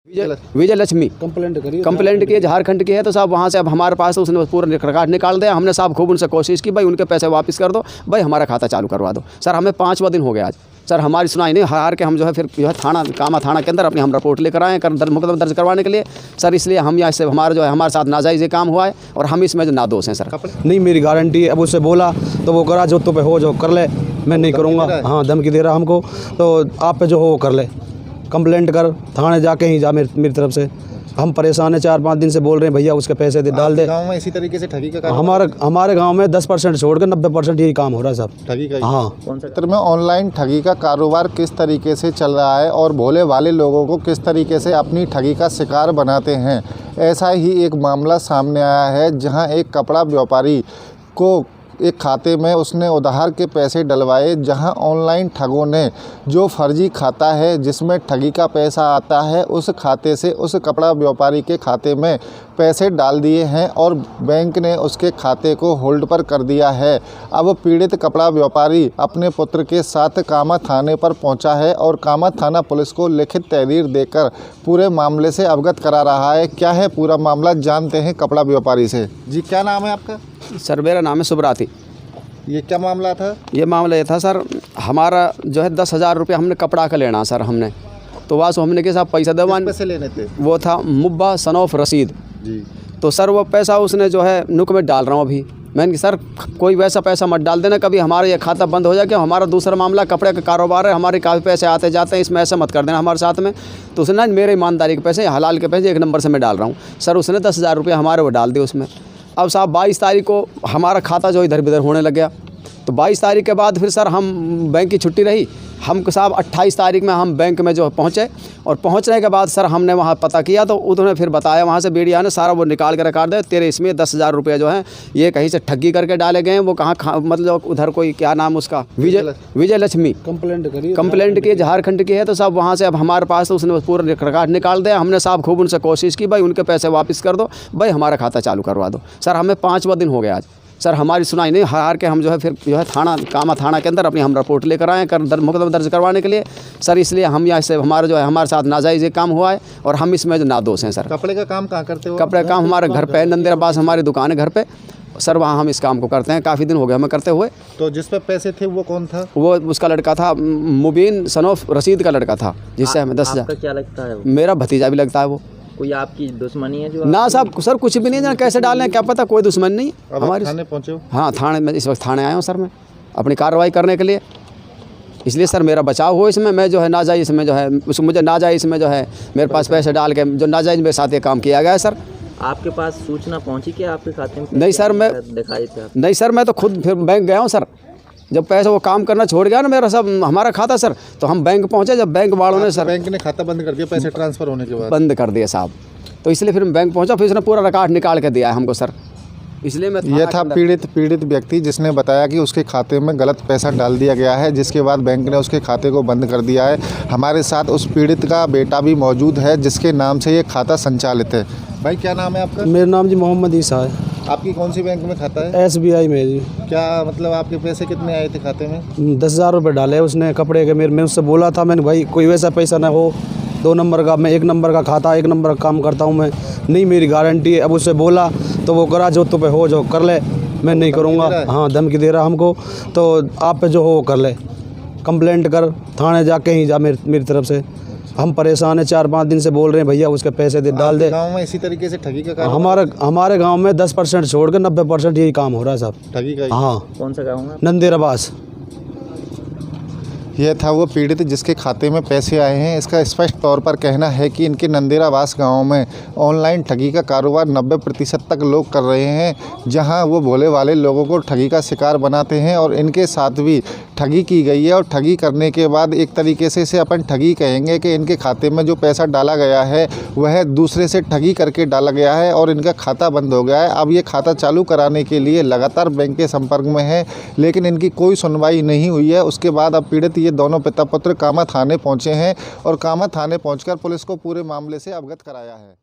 विजय Lakshmi complaint की झारखंड की है। तो साहब वहाँ से अब हमारे पास उसने पूरा रिकॉर्ड निकाल दिया। हमने साहब खूब उनसे कोशिश की, भाई उनके पैसे वापस कर दो, भाई हमारा खाता चालू करवा दो। सर हमें 5वां दिन हो गया आज। सर हमारी सुनाई नहीं, हार के हम जो है फिर जो है कामा थाना के अंदर अपनी हम रिपोर्ट लेकर आए हैं मुकदमा दर्ज करवाने के लिए। सर इसलिए हम यहाँ से हमारा जो है हमारे साथ नाजायज़ काम हुआ है और हम इसमें जो नादोष हैं। सर नहीं मेरी गारंटी है। अब उससे बोला तो वो करा, जो तो पे हो जो कर ले, मैं नहीं करूँगा। हाँ धमकी दे रहा हमको, तो आप पे जो हो वो कर ले, कंप्लेंट कर, थाने जाके ही जा मेरी तरफ से। हम परेशान हैं, 4-5 दिन से बोल रहे हैं भैया उसके पैसे दे डाल दे। गांव में इसी तरीके से ठगी का काम हमारे गांव में 10% छोड़कर 90% यही काम हो रहा है साहब, ठगी का। हाँ क्षेत्र में ऑनलाइन ठगी का कारोबार किस तरीके से चल रहा है और भोले वाले लोगों को किस तरीके से अपनी ठगी का शिकार बनाते हैं, ऐसा ही एक मामला सामने आया है। जहां एक कपड़ा व्यापारी को एक खाते में उसने उधार के पैसे डलवाए, जहां ऑनलाइन ठगों ने जो फर्जी खाता है जिसमें ठगी का पैसा आता है, उस खाते से उस कपड़ा व्यापारी के खाते में पैसे डाल दिए हैं और बैंक ने उसके खाते को होल्ड पर कर दिया है। अब पीड़ित कपड़ा व्यापारी अपने पुत्र के साथ कामा थाने पर पहुंचा है और कामा थाना पुलिस को लिखित तहरीर देकर पूरे मामले से अवगत करा रहा है। क्या है पूरा मामला, जानते हैं कपड़ा व्यापारी से। जी क्या नाम है आपका? सर मेरा नाम है सुब्राती। ये क्या मामला था? ये मामला ये था सर, हमारा जो है 10,000 रुपये हमने कपड़ा का लेना सर हमने, तो वहाँ से हमने के साथ पैसा दबान पैसे लेने थे। वो था मुब्बा सनौफ रशीद जी। तो सर वो पैसा उसने जो है नुक में डाल रहा हूँ अभी। मैंने सर कोई वैसा पैसा मत डाल देना, कभी हमारा ये खाता बंद हो जाए। कि हमारा दूसरा मामला कपड़े का कारोबार है, हमारे काफ़ी पैसे आते जाते हैं, इसमें ऐसा मत कर देना हमारे साथ में। तो उसने मेरे ईमानदारी के पैसे, हलाल के पैसे 1 नंबर से मैं डाल रहा हूँ। सर उसने 10,000 रुपये हमारे वो डाल दिए उसमें। अब साहब 22 तारीख को हमारा खाता जो इधर उधर होने लग गया। तो 22 तारीख के बाद फिर सर हम बैंक की छुट्टी रही, हम साहब 28 तारीख में हम बैंक में जो पहुँचे और पहुँचने के बाद सर हमने वहाँ पता किया तो उन्होंने फिर बताया, वहाँ से बीडीआर ने सारा वो निकाल के रिकॉर्ड दे, तेरे इसमें 10,000 रुपये जो हैं ये कहीं से ठगी करके डाले गए हैं। वो कहाँ मतलब उधर कोई क्या नाम उसका विजय लक्ष्मी कंप्लेंट की झारखंड की है। तो साहब वहाँ से अब हमारे पास उसने पूरा रिकॉर्ड निकाल दिया। हमने साहब खूब उनसे कोशिश की, भाई उनके पैसे वापस कर दो, भाई हमारा खाता चालू करवा दो। सर हमें 5वां दिन हो गया आज। सर हमारी सुनाई नहीं, हार के हम जो है फिर जो है कामा थाना के अंदर अपनी हम रिपोर्ट लेकर आए हैं मुकदमा दर्ज करवाने के लिए। सर इसलिए हम यहाँ से हमारा जो है हमारे साथ नाजायज़ काम हुआ है और हम इसमें जो नादोष हैं। सर कपड़े का काम कहाँ करते हो? कपड़े का काम हमारे घर पे, नंदेरा पास हमारी दुकान है घर पे सर, वहाँ हम इस काम को करते हैं। काफ़ी दिन हो गए हमें करते हुए। तो जिस पे पैसे थे वो कौन था? वो उसका लड़का था, मुबीन सनौफ रशीद का लड़का था, जिससे हमें 10,000। क्या लगता है? मेरा भतीजा भी लगता है वो। कोई आपकी दुश्मनी है जो? ना साहब सर कुछ भी नहीं जाना कैसे डालने, क्या पता, कोई दुश्मन नहीं हमारी। थाने पहुँचे हो? हाँ थाने में इस वक्त थाने आया हूँ सर, मैं अपनी कार्रवाई करने के लिए। इसलिए सर मेरा बचाव हो इसमें, मैं जो है नाजायज़ इसमें जो है मुझे नाजायज़ इसमें जो है मेरे पास पैसे डाल के जो नाजायज़ मेरे साथ ये काम किया गया है। सर आपके पास सूचना पहुंची कि आपके खाते में? नहीं सर मैं दिखाई थे? नहीं सर मैं तो खुद फिर बैंक गया हूँ सर। जब पैसा वो काम करना छोड़ गया ना मेरा सब हमारा खाता सर, तो हम बैंक पहुँचे। जब बैंक वालों ने सर बैंक ने खाता बंद कर दिया पैसे ट्रांसफ़र होने के बाद? बंद कर दिया साहब, तो इसलिए फिर बैंक पहुँचा, फिर उसने पूरा रिकॉर्ड निकाल के दिया है हमको सर। इसलिए मैं यह था पीड़ित व्यक्ति जिसने बताया कि उसके खाते में गलत पैसा डाल दिया गया है, जिसके बाद बैंक ने उसके खाते को बंद कर दिया है। हमारे साथ उस पीड़ित का बेटा भी मौजूद है जिसके नाम से ये खाता संचालित है। भाई क्या नाम है आपका? मेरा नाम जी मोहम्मद ईसा है। आपकी कौन सी बैंक में खाता है? SBI में जी। क्या मतलब आपके पैसे कितने आए थे खाते में? 10,000 रुपये डाले उसने कपड़े के। मैं उससे बोला था, मैंने भाई कोई वैसा पैसा ना हो, 2 नंबर का, मैं 1 नंबर का खाता 1 नंबर का काम करता हूँ मैं, नहीं मेरी गारंटी है। अब उससे बोला तो वो करा, जो तो पे हो जो कर ले, मैं नहीं करूँगा। हाँ धमकी दे रहा हमको, तो आप पे जो हो वो कर ले, कंप्लेंट कर, थाने जाके ही जा मेरी तरफ से। हम परेशान हैं, 4-5 दिन से बोल रहे हैं भैया उसके पैसे दे डाल दे। गांव में इसी तरीके से ठगी का काम? हमारे गांव में 10% छोड़कर 90% यही काम हो रहा है साहब, ठगी का। हाँ। कौन सा गाँव है? नंदेरा पास। यह था वो पीड़ित जिसके खाते में पैसे आए हैं। इसका स्पष्ट तौर पर कहना है कि इनके नंदेरावास गांव में ऑनलाइन ठगी का कारोबार 90% तक लोग कर रहे हैं, जहां वो भोले वाले लोगों को ठगी का शिकार बनाते हैं और इनके साथ भी ठगी की गई है। और ठगी करने के बाद एक तरीके से इसे अपन ठगी कहेंगे कि इनके खाते में जो पैसा डाला गया है वह दूसरे से ठगी करके डाला गया है और इनका खाता बंद हो गया है। अब ये खाता चालू कराने के लिए लगातार बैंक के संपर्क में है, लेकिन इनकी कोई सुनवाई नहीं हुई है। उसके बाद अब पीड़ित ये दोनों पिता पुत्र कामा थाने पहुंचे हैं और कामा थाने पहुंचकर पुलिस को पूरे मामले से अवगत कराया है।